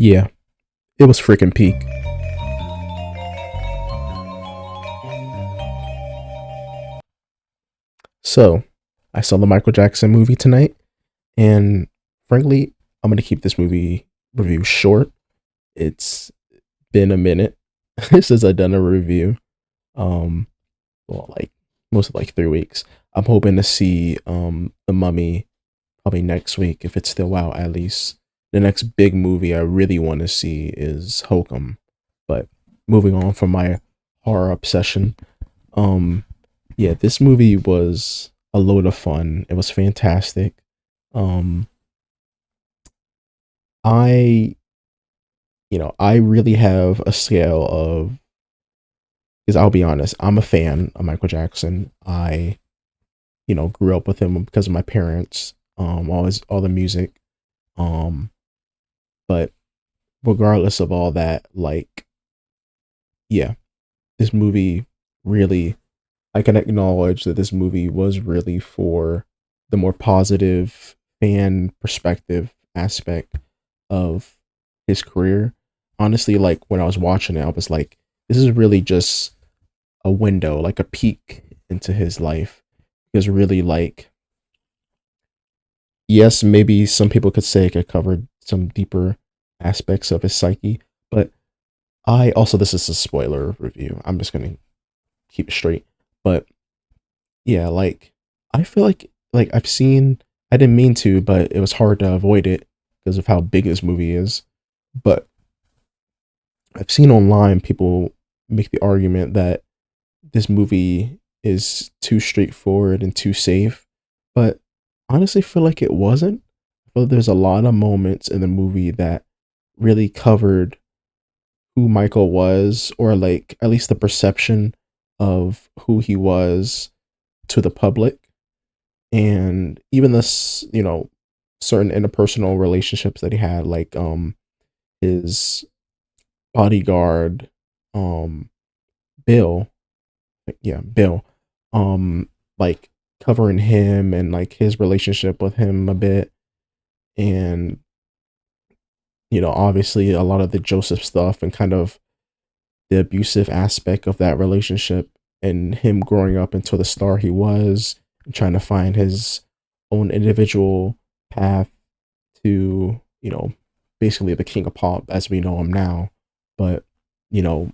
Yeah, it was freaking peak. So, I saw the Michael Jackson movie tonight, and frankly, I'm gonna keep this movie review short. It's been a minute since I've done a review. Um, well, like most of like 3 weeks. I'm hoping to see the Mummy probably next week if it's still out. At least the next big movie I really want to see is Hokum. But moving on from my horror obsession, um, yeah, this movie was a load of fun. It was fantastic. Um, I I really have a scale of, because I'll be honest, I'm a fan of Michael Jackson. I grew up with him because of my parents. All the music. Um, but regardless of all that, like, yeah, this movie really, I can acknowledge that this movie was really for the more positive fan perspective aspect of his career. Honestly, like when I was watching it, I was like, this is really just a window, like a peek into his life. Because really, like, yes, maybe some people could say it covered some deeper aspects of his psyche, but I also, this is a spoiler review. I'm just gonna keep it straight. But yeah, like I feel like I've seen, I didn't mean to, but it was hard to avoid it because of how big this movie is. But I've seen online people make the argument that this movie is too straightforward and too safe. But honestly, I feel like it wasn't. I feel like there's a lot of moments in the movie that really covered who Michael was, or like at least the perception of who he was to the public. And even this, certain interpersonal relationships that he had, like his bodyguard, um Bill, yeah, Bill, um like covering him and like his relationship with him a bit. And obviously a lot of the Joseph stuff and kind of the abusive aspect of that relationship, and him growing up into the star he was and trying to find his own individual path to, basically the king of pop as we know him now. But, you know,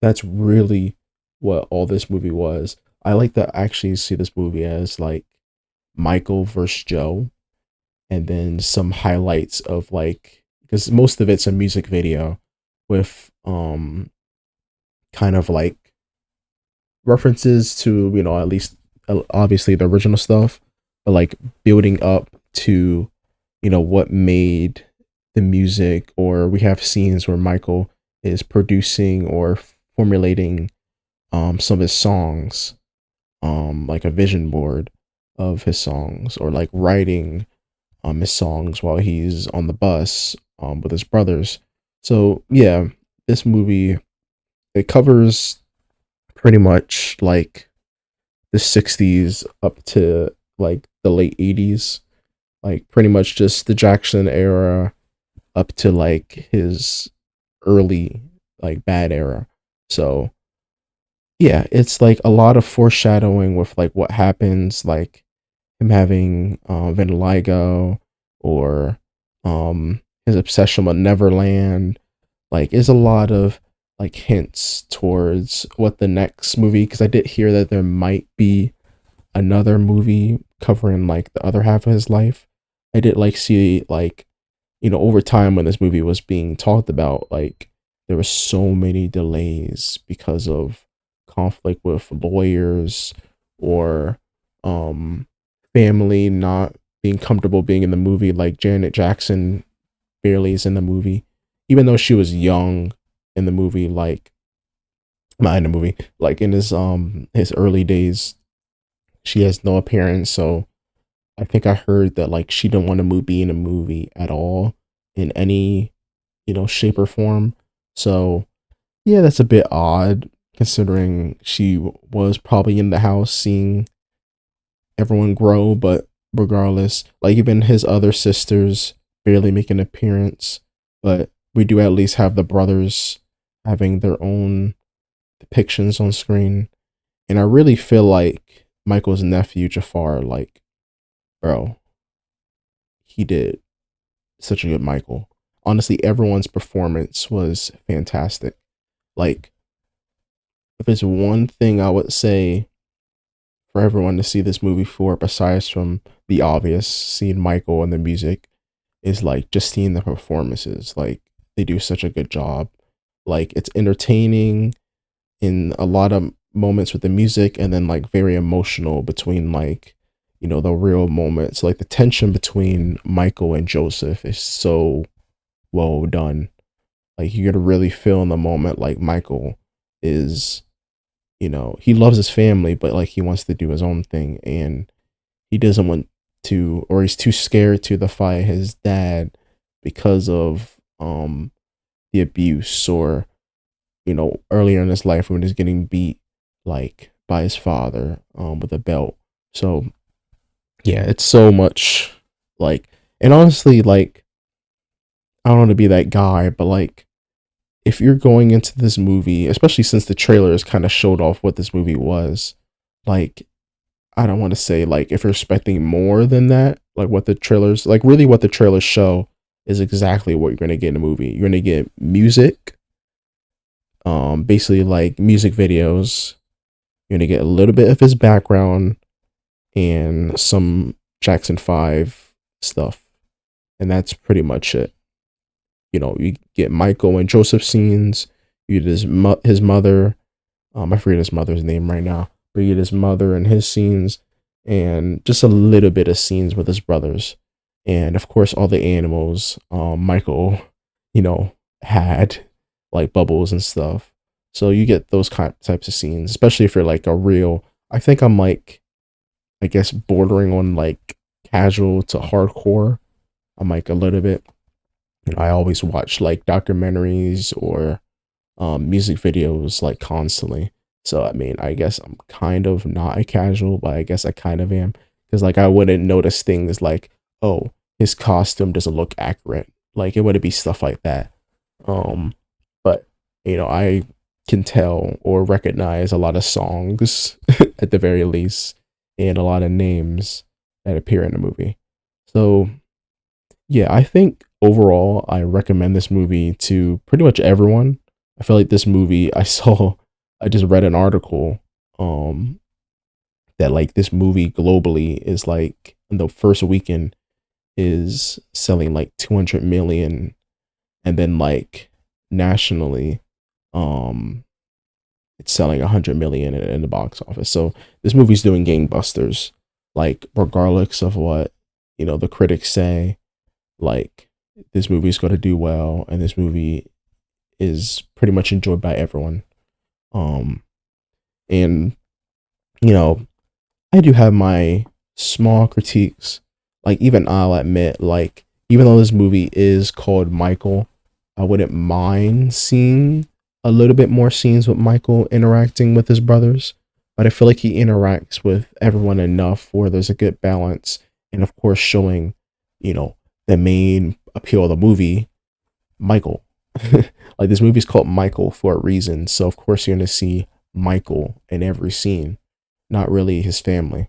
that's really what all this movie was. I like to actually see this movie as like Michael versus Joe, and then some highlights of like, because most of it's a music video with kind of like references to, at least obviously the original stuff, but like building up to, what made the music. Or we have scenes where Michael is producing or formulating some of his songs, like a vision board of his songs, or like writing his songs while he's on the bus with his brothers. So yeah, this movie, it covers pretty much like the 60s up to like the late 80s, like pretty much just the Jackson era up to like his early like bad era. So yeah, it's like a lot of foreshadowing with like what happens, like him having vitiligo, or his obsession with Neverland. Like, is a lot of like hints towards what the next movie, because I did hear that there might be another movie covering like the other half of his life. I did like see like, over time when this movie was being talked about, like there were so many delays because of conflict with lawyers, or um family not being comfortable being in the movie. Like Janet Jackson barely is in the movie, even though she was young in the movie, like not in the movie, like in his early days, she has no appearance. So I think I heard that like she didn't want to be in a movie at all in any, shape or form. So yeah, that's a bit odd considering she was probably in the house seeing everyone grow. But regardless, like even his other sisters barely make an appearance. but we do at least have the brothers having their own depictions on screen. And I really feel like Michael's nephew Jafar, like, bro, he did such a good Michael. Honestly, everyone's performance was fantastic. Like, if there's one thing I would say for everyone to see this movie for, besides from the obvious, seeing Michael and the music, is like just seeing the performances. Like, they do such a good job. Like, it's entertaining in a lot of moments with the music, and then like very emotional between like, the real moments. Like, the tension between Michael and Joseph is so well done. Like, you gotta really feel in the moment, like Michael is, he loves his family, but like he wants to do his own thing, and he doesn't want to, or he's too scared to defy his dad because of the abuse, or earlier in his life when he's getting beat like by his father with a belt. So yeah, it's so much like, and honestly, like, I don't want to be that guy, but like, if you're going into this movie, especially since the trailers kind of showed off what this movie was, like, I don't want to say like if you're expecting more than that, like what the trailers, like really what the trailers show is exactly what you're gonna get in a movie. You're gonna get music, basically like music videos. You're gonna get a little bit of his background and some Jackson 5 stuff, and that's pretty much it. You get Michael and Joseph scenes. You get his mother. I forget his mother's name right now, but you get his mother and his scenes, and just a little bit of scenes with his brothers, and of course all the animals. Michael, had like bubbles and stuff. So you get those types of scenes, especially if you're like a real. I think I'm like, I guess, bordering on like casual to hardcore. I'm like a little bit. I always watch like documentaries or music videos like constantly. So I mean, I guess I'm kind of not a casual, but I guess I kind of am, because like I wouldn't notice things like, oh, his costume doesn't look accurate. Like, it wouldn't be stuff like that. Um, but I can tell or recognize a lot of songs at the very least, and a lot of names that appear in the movie. So yeah, I think overall I recommend this movie to pretty much everyone. I feel like this movie, I just read an article um that like this movie globally is like in the first weekend is selling like 200 million, and then like nationally um it's selling 100 million in the box office. So this movie's doing gangbusters, like regardless of what the critics say. Like, this movie's going to do well, and this movie is pretty much enjoyed by everyone. Um, and you know, I do have my small critiques. Like, even I'll admit, like, even though this movie is called Michael, I wouldn't mind seeing a little bit more scenes with Michael interacting with his brothers. But I feel like he interacts with everyone enough where there's a good balance, and of course, showing, you know, the main appeal of the movie, Michael. Like, this movie's called Michael for a reason, so of course you're gonna see Michael in every scene, not really his family.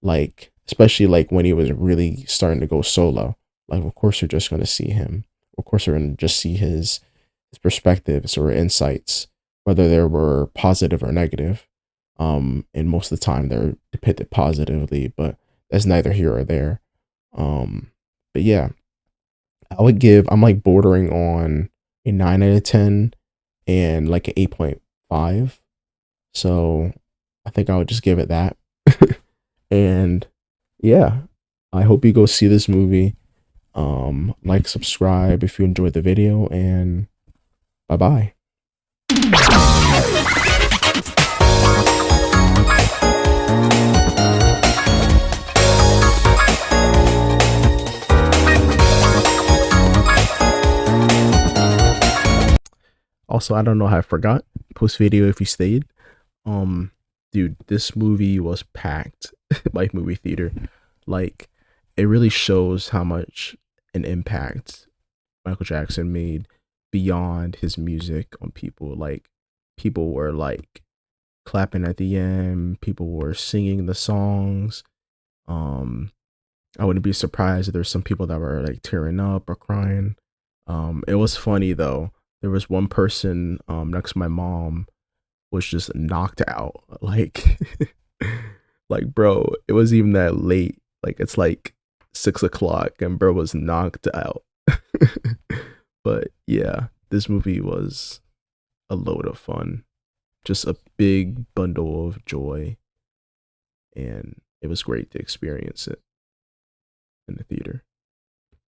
Like, especially like when he was really starting to go solo. Like, of course you're just gonna see him. Of course you're gonna just see his perspectives or insights, whether they were positive or negative. And most of the time they're depicted positively, but that's neither here or there. Um, but yeah, I'm like bordering on a 9 out of 10 and like an 8.5. So I think I would just give it that. And yeah, I hope you go see this movie. Like, subscribe if you enjoyed the video, and bye bye. Also, I don't know how I forgot. Post video if you stayed. Um, Dude, this movie was packed. Like, movie theater. Like, it really shows how much an impact Michael Jackson made beyond his music on people. Like people were like clapping at the end, people were singing the songs. Um I wouldn't be surprised if there's some people that were like tearing up or crying. It was funny though. There was one person next to my mom was just knocked out. Like, like bro, it wasn't even that late. Like it's like 6 o'clock, and bro was knocked out. But yeah, this movie was a load of fun. Just a big bundle of joy, and it was great to experience it in the theater.